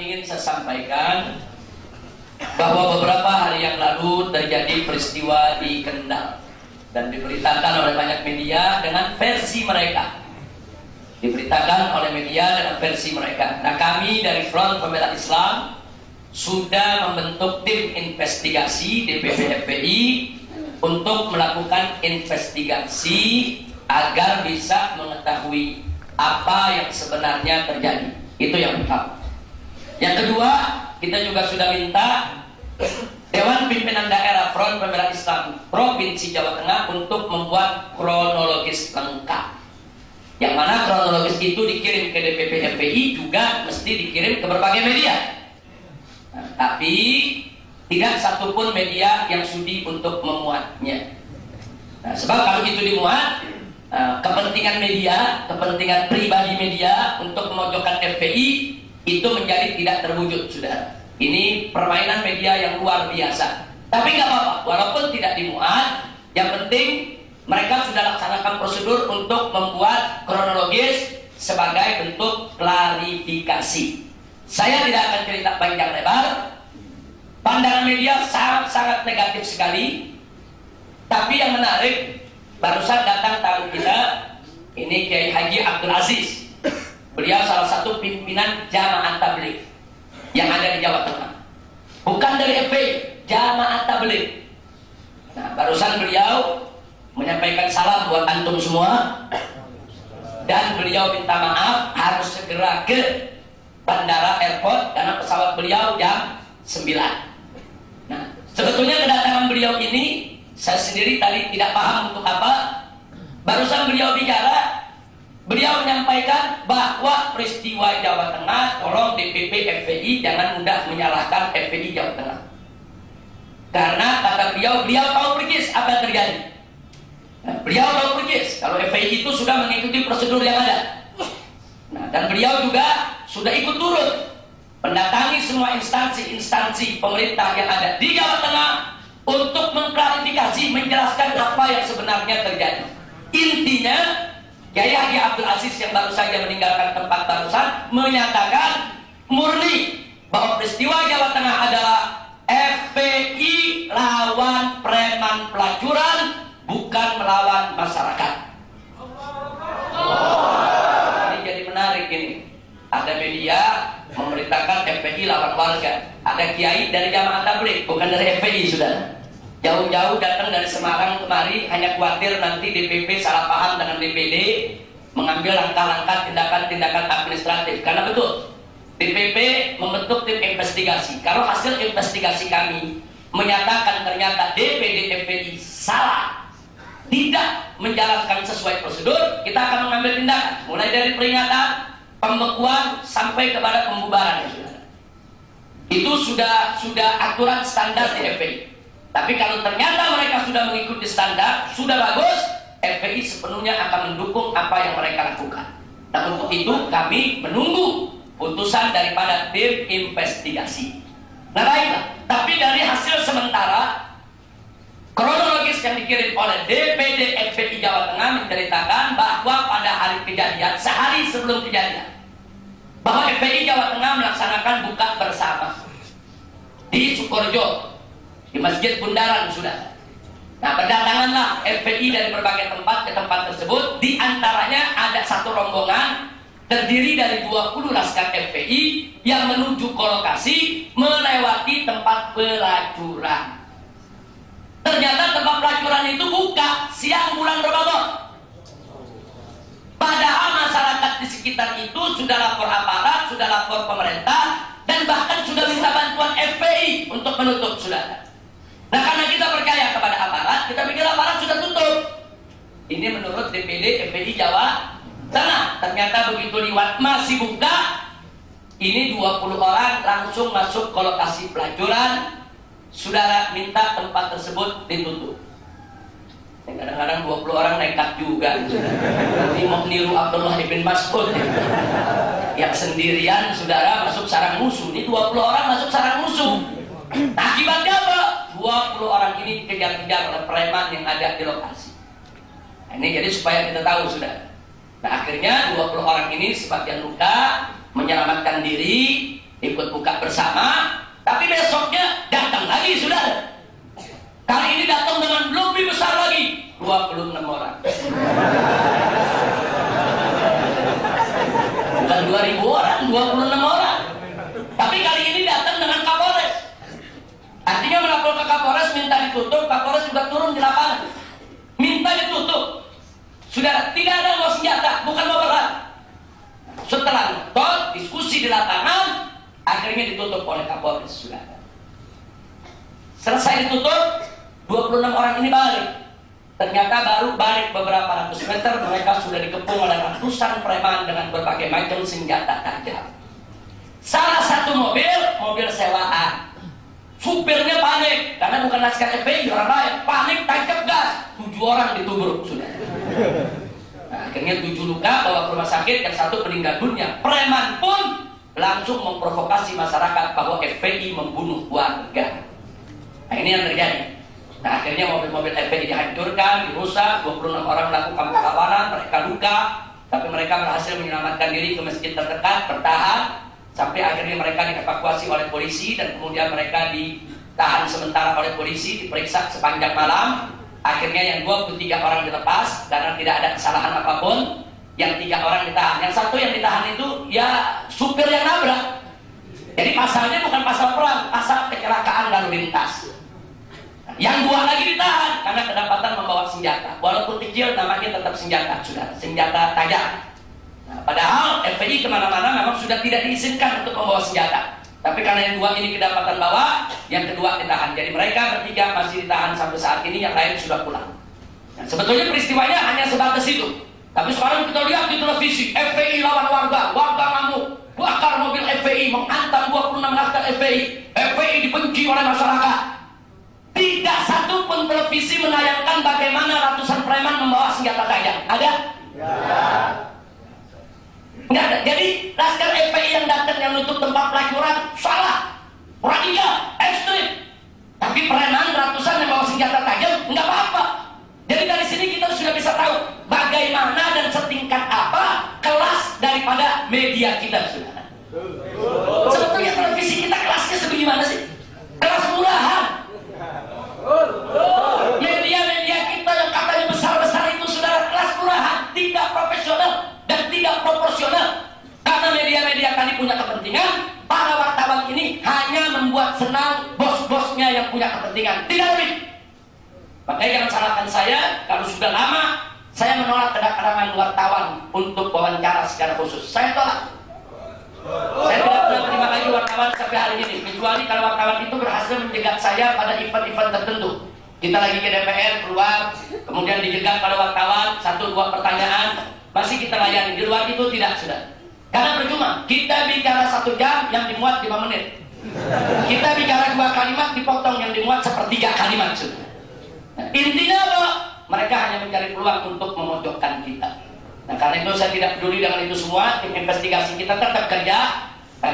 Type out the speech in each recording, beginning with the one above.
ingin saya sampaikan bahwa beberapa hari yang lalu terjadi peristiwa di Kendal dan diberitakan oleh banyak media dengan versi mereka. Diberitakan oleh media dengan versi mereka. Nah, kami dari Front Pembela Islam sudah membentuk tim investigasi DPP FPI untuk melakukan investigasi agar bisa mengetahui apa yang sebenarnya terjadi. Itu yang pertama. Yang kedua, kita juga sudah minta Dewan Pimpinan Daerah Front Pembela Islam Provinsi Jawa Tengah untuk membuat kronologis lengkap. Yang mana kronologis itu dikirim ke DPP FPI juga mesti dikirim ke berbagai media. Nah, tapi tidak satupun media yang sudi untuk memuatnya. Nah, sebab kalau itu dimuat, kepentingan media, kepentingan pribadi media untuk memojokkan FPI itu menjadi tidak terwujud, saudara. Ini permainan media yang luar biasa. Tapi nggak apa-apa, walaupun tidak dimuat, yang penting mereka sudah laksanakan prosedur untuk membuat kronologis sebagai bentuk klarifikasi. Saya tidak akan cerita panjang lebar. Pandangan media sangat-sangat negatif sekali. Tapi yang menarik, barusan datang tamu kita, ini Kiai Haji Abdul Aziz. Beliau salah satu pimpinan Jamaah Tabligh yang ada di Jawa Tengah. Bukan dari FPI, Jamaah Tabligh. Nah, barusan beliau menyampaikan salam buat antum semua. Dan beliau minta maaf harus segera ke bandara airport karena pesawat beliau jam 9. Nah, sebetulnya kedatangan beliau ini saya sendiri tadi tidak paham untuk apa. Barusan beliau bicara, beliau menyampaikan bahwa peristiwa Jawa Tengah, tolong DPP FPI jangan mudah menyalahkan FPI Jawa Tengah. Karena kata beliau tahu persis apa yang terjadi. Nah, beliau tahu persis kalau FPI itu sudah mengikuti prosedur yang ada. Nah, dan beliau juga sudah ikut turut mendatangi semua instansi pemerintah yang ada di Jawa Tengah untuk mengklarifikasi, menjelaskan apa yang sebenarnya terjadi. Intinya, Kiai Haji Abdul Aziz yang baru saja meninggalkan tempat barusan menyatakan murni bahwa peristiwa Jawa Tengah adalah FPI lawan preman pelacuran, bukan melawan masyarakat. Ini jadi menarik ini. Ada media memberitakan FPI lawan warga. Ada kiai dari Jamaah Tabligh, bukan dari FPI, saudara. Jauh-jauh datang dari Semarang kemari hanya khawatir nanti DPP salah paham dengan DPD, mengambil langkah-langkah tindakan-tindakan administratif. Karena betul, DPP membentuk tim investigasi. Kalau hasil investigasi kami menyatakan ternyata DPD FPI salah, tidak menjalankan sesuai prosedur, kita akan mengambil tindakan. Mulai dari peringatan, pembekuan, sampai kepada pembubaran. Itu sudah aturan standar di FPI. Tapi kalau ternyata mereka sudah mengikuti standar, sudah bagus, FPI sepenuhnya akan mendukung apa yang mereka lakukan. Nah, untuk itu kami menunggu putusan daripada tim investigasi. Nah, baiklah. Tapi dari hasil sementara, kronologis yang dikirim oleh DPD FPI Jawa Tengah menceritakan bahwa pada hari kejadian, sehari sebelum kejadian, bahwa FPI Jawa Tengah melaksanakan buka bersama di Sukorejo, di Masjid Bundaran, sudah. Nah, berdatanganlah FPI dari berbagai tempat ke tempat tersebut. Di antaranya ada satu rombongan terdiri dari 20 laskar FPI yang menuju ke lokasi melewati tempat pelacuran. Ternyata tempat pelacuran itu buka siang bulan Ramadan. Padahal masyarakat di sekitar itu sudah lapor aparat, sudah lapor pemerintah, dan bahkan sudah minta bantuan FPI untuk menutup, saudara. Nah, karena kita percaya kepada aparat, kita pikir aparat sudah tutup. Ini menurut DPD FPI Jawa Tengah. Ternyata begitu liwat masih buka. Ini 20 orang langsung masuk ke lokasi pelacuran. Saudara minta tempat tersebut ditutup. Kadang-kadang 20 orang nekat juga. Nanti mau niru Abdullah ibn Mas'ud yang sendirian, saudara, masuk sarang musuh. Ini 20 orang masuk sarang musuh. Akibatnya apa? 20 orang ini dikejar-kejar oleh preman yang ada di lokasi. Nah, ini jadi supaya kita tahu, saudara. Nah, akhirnya 20 orang ini sebagian luka, menyelamatkan diri, ikut buka bersama, tapi besoknya datang lagi, saudara. Kali ini datang dengan lebih besar lagi, 26 orang. Bukan 2000 orang, 26 orang. Tapi kali ini datang dengan Kapolres. Artinya melapor ke Kapolres, minta ditutup. Kapolres juga turun di lapangan, minta ditutup. Saudara, tidak ada bawa senjata, bukan bawa perang. Setelah nonton, diskusi di lapangan, akhirnya ditutup oleh Kapolres, saudara. Selesai ditutup, 26 orang ini balik. Ternyata baru balik beberapa ratus meter, mereka sudah dikepung oleh ratusan preman dengan berbagai macam senjata tajam. Salah satu mobil sewaan. Supirnya panik, karena bukan laskar FPI, orang lain. Panik, tancap gas. 7 orang ditubruk, sudah. Nah, akhirnya 7 luka, bawa ke rumah sakit, yang 1 meninggal dunia. Preman pun langsung memprovokasi masyarakat bahwa FPI membunuh warga. Nah, ini yang terjadi. Nah, akhirnya mobil-mobil FPI dihancurkan, dirusak, 26 orang melakukan perlawanan, mereka luka, tapi mereka berhasil menyelamatkan diri ke masjid terdekat, bertahan, sampai akhirnya mereka dievakuasi oleh polisi, dan kemudian mereka ditahan sementara oleh polisi, diperiksa sepanjang malam. Akhirnya yang 23 orang dilepas, karena tidak ada kesalahan apapun. Yang 3 orang ditahan, yang 1 yang ditahan itu, ya supir yang nabrak. Jadi pasalnya bukan pasal perang, pasal kecelakaan lalu lintas. Yang 2 lagi ditahan karena kedapatan membawa senjata, walaupun kecil namanya tetap senjata, sudah senjata tajam. Nah, padahal FPI kemana-mana memang sudah tidak diizinkan untuk membawa senjata, tapi karena yang 2 ini kedapatan bawa, yang kedua ditahan. Jadi mereka bertiga masih ditahan sampai saat ini, yang lain sudah pulang. Nah, sebetulnya peristiwanya hanya sebatas itu, tapi sekarang kita lihat di televisi, FPI lawan warga, warga ngamuk, bakar mobil FPI, menghantam 26 laskar FPI, FPI dibenci oleh masyarakat. Tidak satu pun televisi menayangkan bagaimana ratusan preman membawa senjata tajam. Ada? Nggak ada. Jadi laskar FPI yang datang, yang nutup tempat pelacuran, salah, radikal, ekstrim. Tapi preman ratusan yang bawa senjata tajam, nggak apa-apa. Jadi dari sini kita sudah bisa tahu bagaimana dan setingkat apa kelas daripada media kita, saudara. Sebetulnya televisi kita kelasnya sebagaimana sih? Kelas murahan. Media-media kita yang katanya besar-besar itu, saudara, kelas murahan, tidak profesional dan tidak proporsional. Karena media-media tadi punya kepentingan, para wartawan ini hanya membuat senang bos-bosnya yang punya kepentingan, tidak lebih. Makanya jangan salahkan saya kalau sudah lama saya menolak kedatangan wartawan untuk wawancara secara khusus. Saya tolak. Saya tidak pernah terima lagi wartawan sampai hari ini, kecuali kalau wartawan itu berhasil menjegat saya pada event-event tertentu. Kita lagi ke DPR, keluar, kemudian dijegat pada wartawan, 1-2 pertanyaan, masih kita layani. Di luar itu tidak, sudah. Karena percuma, kita bicara 1 jam yang dimuat 5 menit. Kita bicara 2 kalimat dipotong yang dimuat 1/3 kalimat, sudah. Nah, intinya apa? Mereka hanya mencari peluang untuk memojokkan kita. Nah, karena itu saya tidak peduli dengan itu semua. Tim investigasi kita tetap kerja.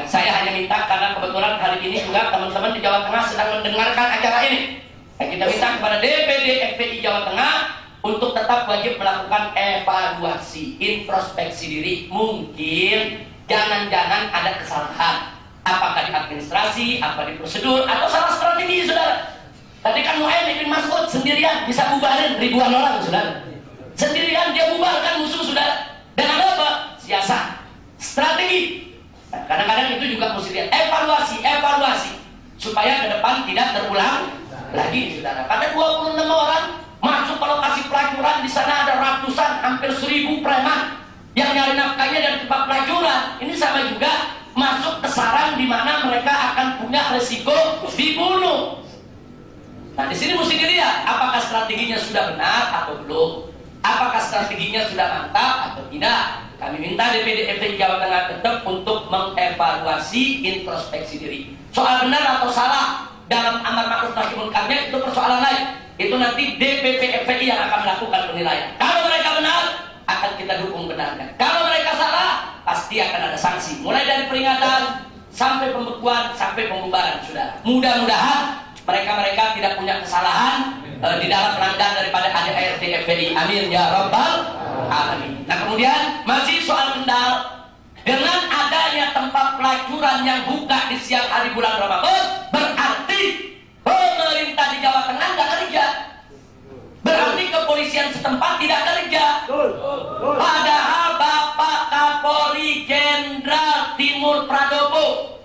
Saya hanya minta, karena kebetulan hari ini juga teman-teman di Jawa Tengah sedang mendengarkan acara ini. Kita minta kepada DPD FPI Jawa Tengah untuk tetap wajib melakukan evaluasi, introspeksi diri. Mungkin jangan-jangan ada kesalahan, apakah di administrasi, apa di prosedur, atau salah strategi, saudara. Tadi kan Muhammad bin Mas'ud sendirian bisa bubarin ribuan orang, saudara. Sendirian dia bubarkan musuh, saudara. Dengan apa? Siasat, strategi. Nah, kadang-kadang itu juga mesti lihat evaluasi supaya ke depan tidak terulang lagi, saudara. Pada 26 orang masuk ke lokasi pelacuran, di sana ada ratusan, hampir 1000 preman yang nyari nafkahnya dari tempat pelacuran. Ini sama juga masuk ke sarang di mana mereka akan punya resiko dibunuh. Nah, di sini mesti dilihat apakah strateginya sudah benar atau belum. Apakah strateginya sudah mantap atau tidak? Kami minta DPD FPI Jawa Tengah tetap untuk mengevaluasi, introspeksi diri. Soal benar atau salah dalam amar ma'ruf nahi munkarnya itu persoalan lain. Itu nanti DPP FPI yang akan melakukan penilaian. Kalau mereka benar, akan kita dukung benarnya. Kalau mereka salah, pasti akan ada sanksi. Mulai dari peringatan sampai pembekuan sampai pembubaran, saudara. Mudah-mudahan mereka tidak punya kesalahan di dalam pelanggan daripada ADART FPI. Amin ya rabbal alamin. Nah, kemudian masih soal Kendal, dengan adanya tempat pelacuran yang buka di siang hari bulan Ramadan, berarti pemerintah di Jawa Tengah nggak kerja. Berarti kepolisian setempat tidak kerja. Padahal Bapak Kapolri Jenderal Timur Pradopo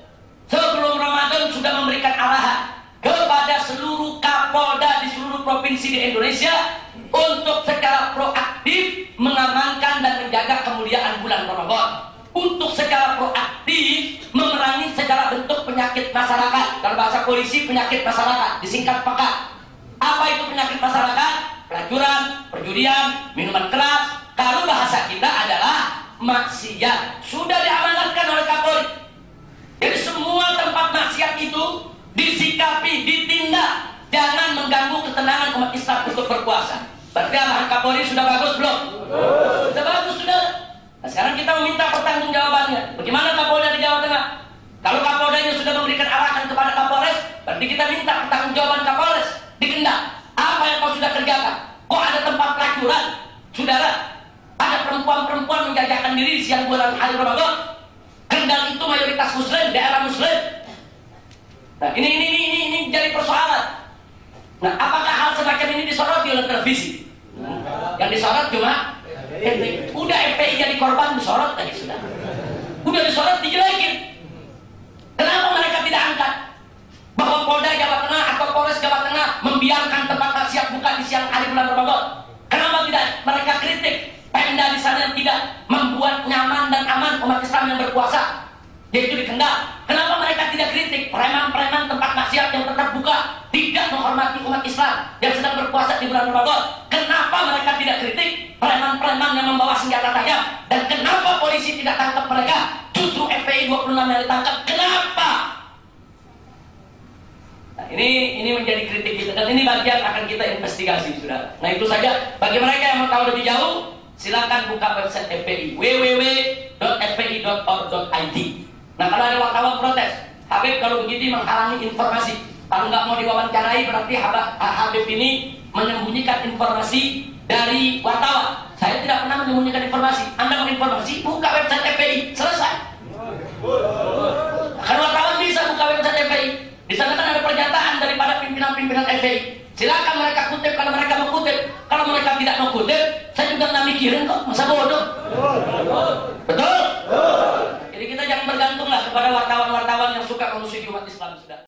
sebelum Ramadan sudah memberikan arahan kepada seluruh Kapolda di seluruh provinsi di Indonesia untuk secara proaktif mengamankan dan menjaga kemuliaan bulan Ramadan, untuk secara proaktif memerangi segala bentuk penyakit masyarakat. Kalau bahasa polisi, penyakit masyarakat, disingkat PAKA. Apa itu penyakit masyarakat? Pelacuran, perjudian, minuman keras. Kalau bahasa kita adalah maksiat. Sudah diamanatkan oleh Kapolri. Jadi semua tempat maksiat itu disikapi, ditindak. Jangan mengganggu ketenangan umat Islam untuk berpuasa. Berarti arahan Kapolri sudah bagus belum? Sudah bagus, sudah. Nah, sekarang kita meminta pertanggungjawabannya. Bagaimana Kapolda di Jawa Tengah? Kalau Kapoldanya sudah memberikan arahan kepada Kapolres, berarti kita minta pertanggungjawaban Kapolres di Kendal. Apa yang kau sudah kerjakan? Kok ada tempat pelacuran? Saudara, ada perempuan-perempuan menjajakan diri siang bulan hari Ramadan. Kendal itu mayoritas Muslim, daerah Muslim. Nah, ini jadi persoalan. Nah, apakah hal semacam ini disoroti oleh televisi? Yang disorot cuma FPI. Udah FPI jadi korban, disorot tadi sudah. Udah disorot, dijelekin. Kenapa mereka tidak angkat bahwa Polda Jawa Tengah atau Polres Jawa Tengah membiarkan tempat maksiat buka di siang hari bulan Ramadan? Kenapa tidak mereka kritik Pemda di sana yang tidak membuat nyaman dan aman umat Islam yang berpuasa, yaitu di Kendal? Kenapa mereka tidak kritik preman-preman tempat maksiat yang tetap buka, tidak menghormati umat Islam yang sedang berpuasa di bulan Ramadan? Kenapa mereka tidak kritik preman-preman yang membawa senjata tajam? Dan kenapa polisi tidak tangkap mereka? Justru FPI 26 yang ditangkap. Kenapa? Nah, ini menjadi kritik kita, dan ini bagian akan kita investigasi, saudara. Nah, itu saja. Bagi mereka yang mau tahu lebih jauh, silakan buka website FPI, www.fpi.org.id. Nah, kalau ada wartawan protes, Habib kalau begitu menghalangi informasi. Kalau nggak mau diwawancarai, berarti Habib ini menyembunyikan informasi dari wartawan. Saya tidak pernah menyembunyikan informasi. Anda mau informasi, buka website FPI, selesai. Kan wartawan bisa buka website FPI. Di sana kan ada pernyataan daripada pimpinan-pimpinan FPI. Silakan mereka kutip kalau mereka mau kutip. Kalau mereka tidak mau kutip, saya juga nggak mikirin kok, masa bodoh. Betul? Jadi kita jangan bergantunglah kepada wartawan-wartawan yang suka memusuhi umat Islam, sudah.